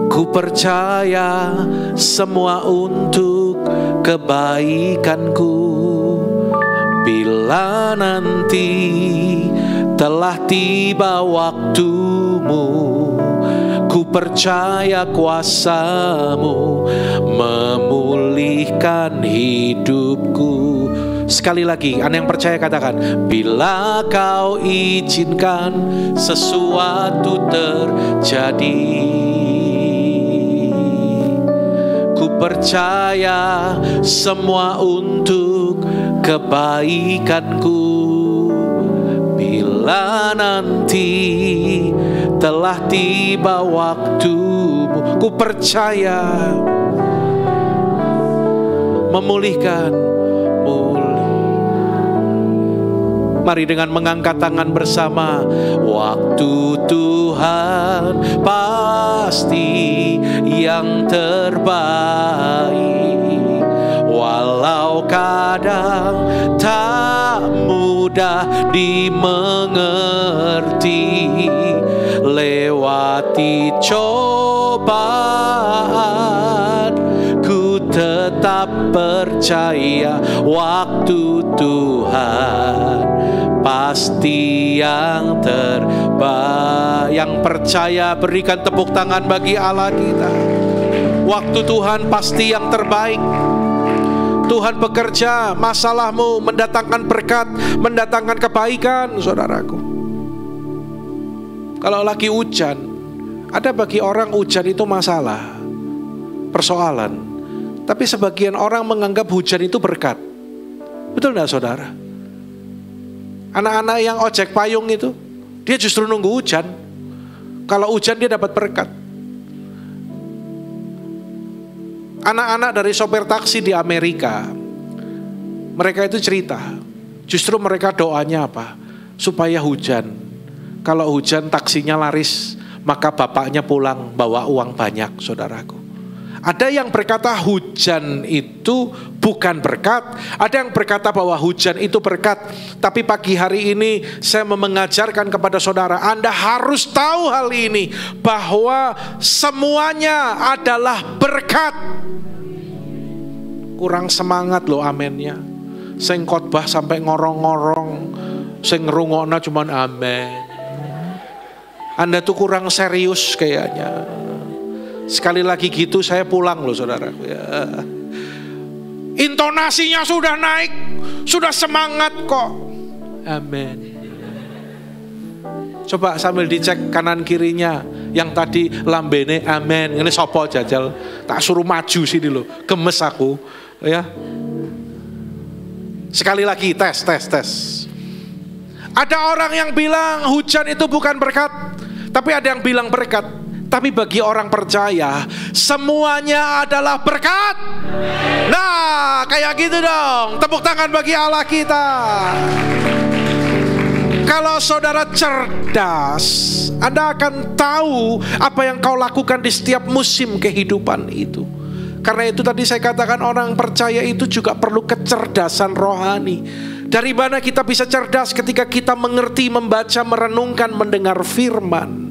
ku percaya semua untuk kebaikanku. Bila nanti telah tiba waktumu, ku percaya kuasa-Mu memulihkan hidupku. Sekali lagi, Anda yang percaya katakan, bila kau izinkan sesuatu terjadi, ku percaya semua untuk kebaikanku. Bila nanti telah tiba waktumu, ku percaya memulihkan. Mari dengan mengangkat tangan bersama. Waktu Tuhan pasti yang terbaik, walau kadang tak mudah dimengerti. Lewati cobaan, ku tetap tetap percaya waktu Tuhan pasti yang terbaik. Yang percaya berikan tepuk tangan bagi Allah kita. Waktu Tuhan pasti yang terbaik. Tuhan bekerja, masalahmu mendatangkan berkat, mendatangkan kebaikan, saudaraku. Kalau lagi hujan, ada bagi orang hujan itu masalah, persoalan. Tapi sebagian orang menganggap hujan itu berkat. Betul enggak, saudara? Anak-anak yang ojek payung itu, dia justru nunggu hujan. Kalau hujan dia dapat berkat. Anak-anak dari sopir taksi di Amerika, mereka itu cerita, justru mereka doanya apa? Supaya hujan. Kalau hujan taksinya laris, maka bapaknya pulang bawa uang banyak, saudaraku. Ada yang berkata hujan itu bukan berkat, ada yang berkata bahwa hujan itu berkat. Tapi pagi hari ini saya mau mengajarkan kepada saudara, Anda harus tahu hal ini, bahwa semuanya adalah berkat. Kurang semangat loh amennya. Sing khotbah sampai ngorong-ngorong, sing ngrungokna cuman amen. Anda tuh kurang serius kayaknya. Sekali lagi gitu saya pulang loh, saudaraku ya. Intonasinya sudah naik, sudah semangat kok. Amin. Coba sambil dicek kanan kirinya, yang tadi lambene amin. Ini sopo jajal, tak suruh maju sini loh, gemes aku ya. Sekali lagi tes. Ada orang yang bilang hujan itu bukan berkat, tapi ada yang bilang berkat. Tapi bagi orang percaya, semuanya adalah berkat. Nah, kayak gitu dong. Tepuk tangan bagi Allah kita. Kalau saudara cerdas, Anda akan tahu apa yang kau lakukan di setiap musim kehidupan itu. Karena itu tadi saya katakan, orang percaya itu juga perlu kecerdasan rohani. Dari mana kita bisa cerdas? Ketika kita mengerti, membaca, merenungkan, mendengar firman.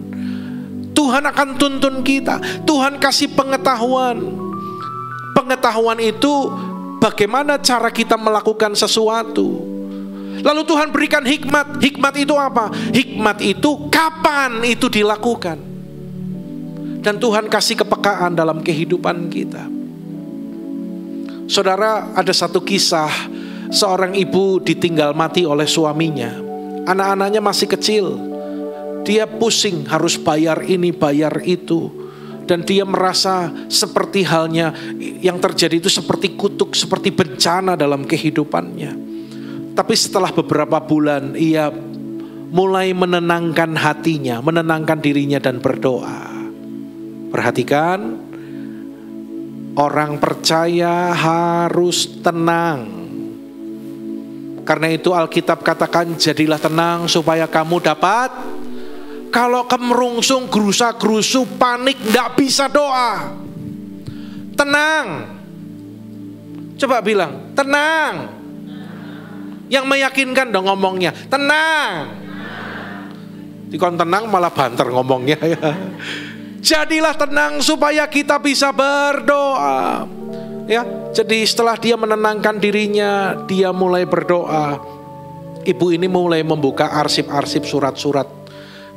Tuhan akan tuntun kita. Tuhan kasih pengetahuan. Pengetahuan itu bagaimana cara kita melakukan sesuatu. Lalu Tuhan berikan hikmat. Hikmat itu apa? Hikmat itu kapan itu dilakukan. Dan Tuhan kasih kepekaan dalam kehidupan kita. Saudara, ada satu kisah. Seorang ibu ditinggal mati oleh suaminya. Anak-anaknya masih kecil. Dia pusing harus bayar ini, bayar itu. Dan dia merasa seperti halnya yang terjadi itu seperti kutuk, seperti bencana dalam kehidupannya. Tapi setelah beberapa bulan ia mulai menenangkan hatinya, menenangkan dirinya dan berdoa. Perhatikan, orang percaya harus tenang. Karena itu Alkitab katakan, jadilah tenang supaya kamu dapat. Kalau kemerungsung, gerusa-gerusu, panik, gak bisa doa. Tenang. Coba bilang, tenang. Yang meyakinkan dong ngomongnya, tenang. Dikon tenang malah banter ngomongnya ya. Jadilah tenang supaya kita bisa berdoa. Ya, jadi setelah dia menenangkan dirinya, dia mulai berdoa. Ibu ini mulai membuka arsip-arsip surat-surat.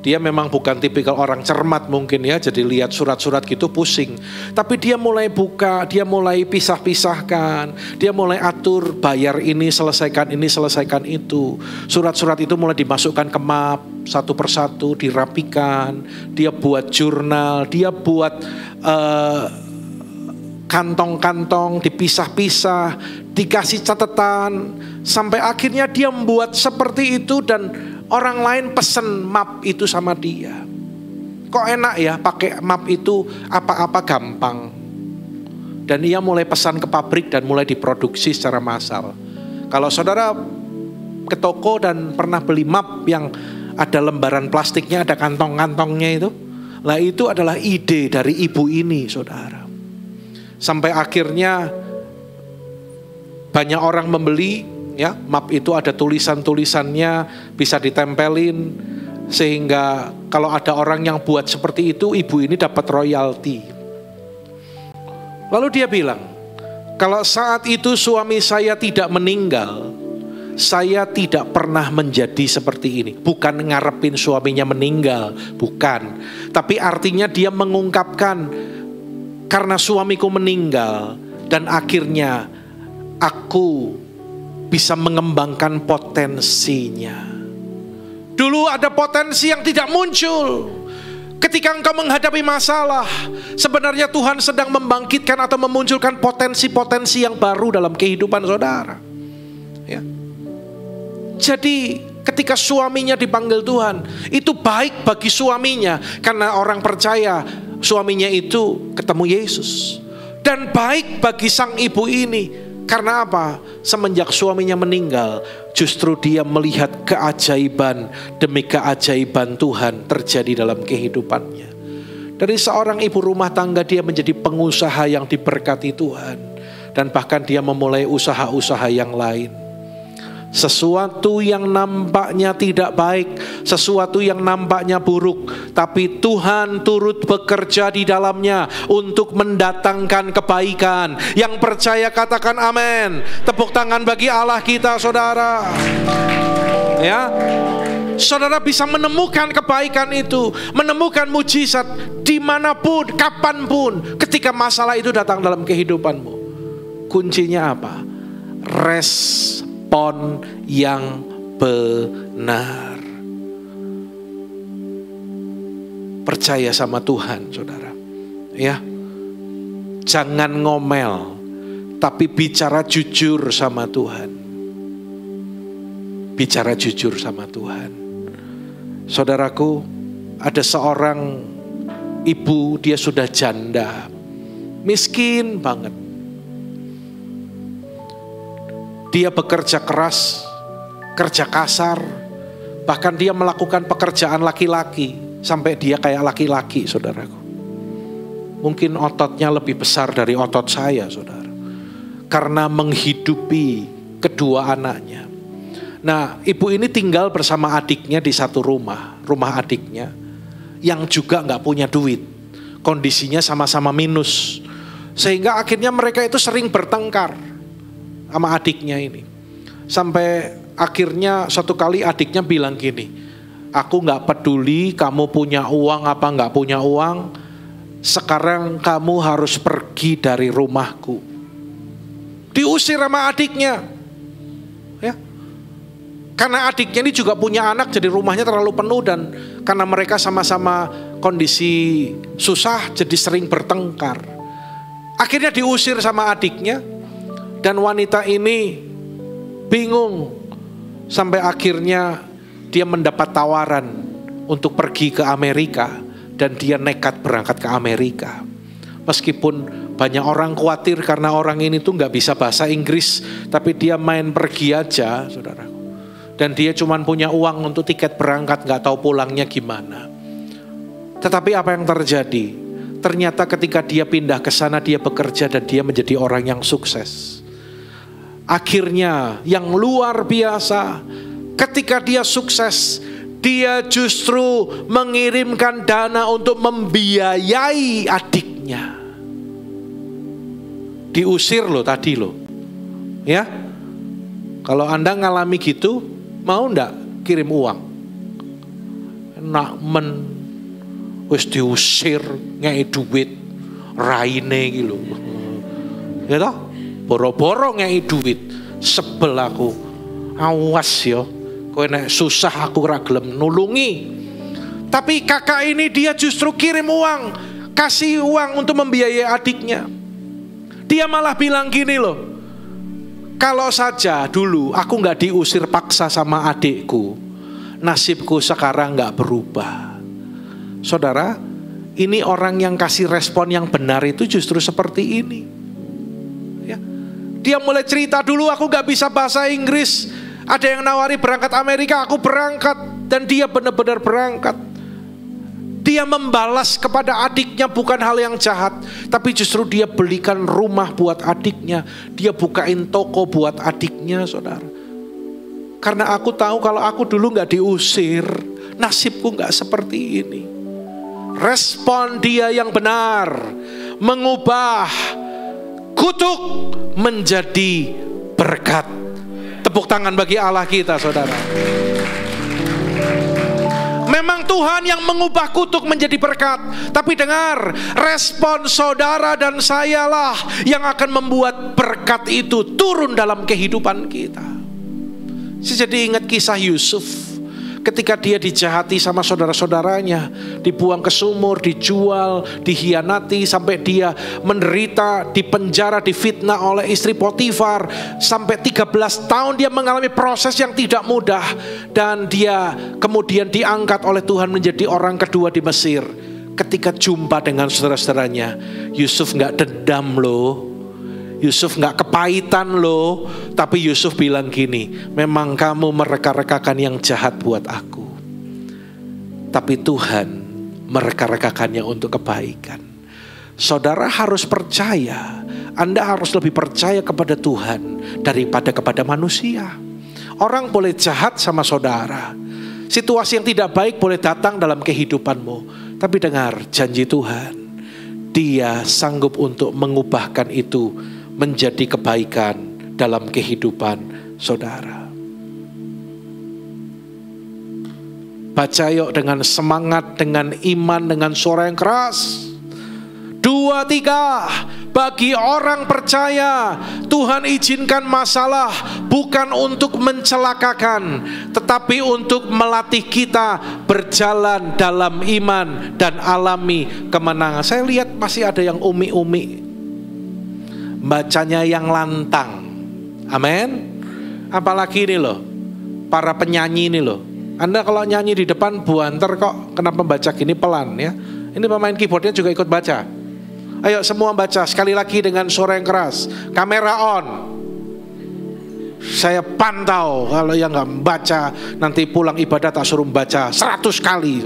Dia memang bukan tipikal orang cermat mungkin ya, jadi lihat surat-surat gitu pusing. Tapi dia mulai buka, dia mulai pisah-pisahkan, dia mulai atur, bayar ini, selesaikan itu. Surat-surat itu mulai dimasukkan ke map, satu persatu, dirapikan. Dia buat jurnal, dia buat kantong-kantong, dipisah-pisah, dikasih catatan. Sampai akhirnya dia membuat seperti itu dan orang lain pesen map itu sama dia. Kok enak ya pakai map itu, apa-apa gampang. Dan ia mulai pesan ke pabrik dan mulai diproduksi secara massal. Kalau saudara ke toko dan pernah beli map yang ada lembaran plastiknya, ada kantong-kantongnya itu. Lah itu adalah ide dari ibu ini, saudara. Sampai akhirnya banyak orang membeli. Ya, map itu ada tulisan-tulisannya, bisa ditempelin, sehingga kalau ada orang yang buat seperti itu, ibu ini dapat royalti. Lalu dia bilang, Kalau saat itu suami saya tidak meninggal, saya tidak pernah menjadi seperti ini. Bukan ngarepin suaminya meninggal, bukan. Tapi artinya dia mengungkapkan, karena suamiku meninggal, dan akhirnya aku bisa mengembangkan potensinya. Dulu ada potensi yang tidak muncul. Ketika engkau menghadapi masalah, sebenarnya Tuhan sedang membangkitkan atau memunculkan potensi-potensi yang baru dalam kehidupan saudara. Ya. Jadi ketika suaminya dipanggil Tuhan, itu baik bagi suaminya, karena orang percaya suaminya itu ketemu Yesus. Dan baik bagi sang ibu ini, karena apa? Semenjak suaminya meninggal, justru dia melihat keajaiban demi keajaiban Tuhan terjadi dalam kehidupannya. Dari seorang ibu rumah tangga, dia menjadi pengusaha yang diberkati Tuhan. Dan bahkan dia memulai usaha-usaha yang lain. Sesuatu yang nampaknya tidak baik, sesuatu yang nampaknya buruk, tapi Tuhan turut bekerja di dalamnya untuk mendatangkan kebaikan. Yang percaya katakan amin. Tepuk tangan bagi Allah kita, saudara. Ya, saudara bisa menemukan kebaikan itu, menemukan mujizat dimanapun, kapanpun, ketika masalah itu datang dalam kehidupanmu. Kuncinya apa? Respon yang benar. Percaya sama Tuhan, saudara. Ya, jangan ngomel, tapi bicara jujur sama Tuhan. Bicara jujur sama Tuhan. Saudaraku, ada seorang ibu, dia sudah janda, miskin banget. Dia bekerja keras, kerja kasar, bahkan dia melakukan pekerjaan laki-laki, sampai dia kayak laki-laki, saudaraku. Mungkin ototnya lebih besar dari otot saya, saudara. Karena menghidupi kedua anaknya. Nah, ibu ini tinggal bersama adiknya di satu rumah adiknya, yang juga gak punya duit. Kondisinya sama-sama minus. Sehingga akhirnya mereka itu sering bertengkar sama adiknya ini. Sampai akhirnya suatu kali adiknya bilang gini, aku gak peduli kamu punya uang apa gak punya uang, sekarang kamu harus pergi dari rumahku. Diusir sama adiknya. Ya. Karena adiknya ini juga punya anak, jadi rumahnya terlalu penuh, dan karena mereka sama-sama kondisi susah, jadi sering bertengkar. Akhirnya diusir sama adiknya. Dan wanita ini bingung, sampai akhirnya dia mendapat tawaran untuk pergi ke Amerika, dan dia nekat berangkat ke Amerika. Meskipun banyak orang khawatir karena orang ini tuh gak bisa bahasa Inggris, tapi dia main pergi aja, saudara. Dan dia cuma punya uang untuk tiket berangkat, gak tahu pulangnya gimana. Tetapi apa yang terjadi? Ternyata ketika dia pindah ke sana, dia bekerja dan dia menjadi orang yang sukses. Akhirnya yang luar biasa, ketika dia sukses, dia justru mengirimkan dana untuk membiayai adiknya. Diusir loh tadi loh. Ya. Kalau Anda ngalami gitu, mau enggak kirim uang? Enak men, wis diusir, ngei duit, raine gitu. Ya toh? Boro-boro ngei duit, sebel aku. Awas yo, kowe nek susah aku ora gelem nulungi. Tapi kakak ini dia justru kirim uang, kasih uang untuk membiayai adiknya. Dia malah bilang gini loh, kalau saja dulu aku gak diusir paksa sama adikku, nasibku sekarang gak berubah. Saudara, ini orang yang kasih respon yang benar itu justru seperti ini. Dia mulai cerita, dulu aku gak bisa bahasa Inggris, ada yang nawari berangkat Amerika, aku berangkat, dan dia benar-benar berangkat. Dia membalas kepada adiknya bukan hal yang jahat, tapi justru dia belikan rumah buat adiknya, dia bukain toko buat adiknya, saudara. Karena aku tahu kalau aku dulu gak diusir, nasibku gak seperti ini. Respon dia yang benar mengubah kutuk menjadi berkat. Tepuk tangan bagi Allah kita, saudara. Memang Tuhan yang mengubah kutuk menjadi berkat. Tapi dengar, respon saudara dan sayalah yang akan membuat berkat itu turun dalam kehidupan kita. Saya jadi ingat kisah Yusuf. Ketika dia dijahati sama saudara-saudaranya, dibuang ke sumur, dijual, dihianati, sampai dia menderita, dipenjara, difitnah oleh istri Potifar. Sampai 13 tahun dia mengalami proses yang tidak mudah. Dan dia kemudian diangkat oleh Tuhan menjadi orang kedua di Mesir. Ketika jumpa dengan saudara-saudaranya, Yusuf gak dendam loh. Yusuf gak kepahitan loh. Tapi Yusuf bilang gini, memang kamu mereka-rekakan yang jahat buat aku, tapi Tuhan mereka-rekakannya untuk kebaikan. Saudara harus percaya, Anda harus lebih percaya kepada Tuhan daripada kepada manusia. Orang boleh jahat sama saudara, situasi yang tidak baik boleh datang dalam kehidupanmu, tapi dengar janji Tuhan, Dia sanggup untuk mengubahkan itu menjadi kebaikan dalam kehidupan saudara. Baca yuk dengan semangat, dengan iman, dengan suara yang keras. 2, 3. Bagi orang percaya, Tuhan izinkan masalah bukan untuk mencelakakan, tetapi untuk melatih kita berjalan dalam iman dan alami kemenangan. Saya lihat masih ada yang umi-umi, bacanya yang lantang. Amin. Apalagi ini loh, para penyanyi ini loh. Anda kalau nyanyi di depan buanter kok, kenapa baca gini pelan ya? Ini pemain keyboardnya juga ikut baca. Ayo semua baca sekali lagi dengan suara yang keras. Kamera on. Saya pantau, kalau yang nggak baca nanti pulang ibadah tak suruh baca 100 kali.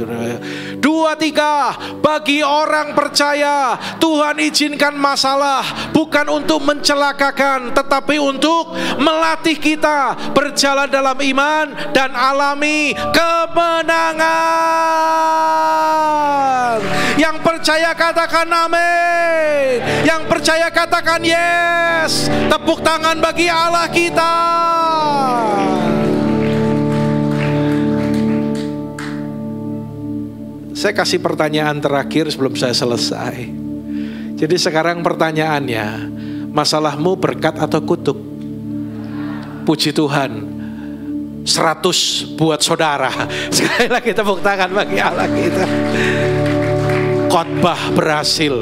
2, 3. Bagi orang percaya, Tuhan izinkan masalah bukan untuk mencelakakan, tetapi untuk melatih kita berjalan dalam iman dan alami kemenangan. Yang percaya katakan amin. Yang percaya katakan yes. Tepuk tangan bagi Allah kita. Saya kasih pertanyaan terakhir sebelum saya selesai. Jadi sekarang pertanyaannya, masalahmu berkat atau kutuk? Puji Tuhan, 100 buat saudara. Sekali lagi tepuk tangan bagi Allah kita. Khotbah berhasil.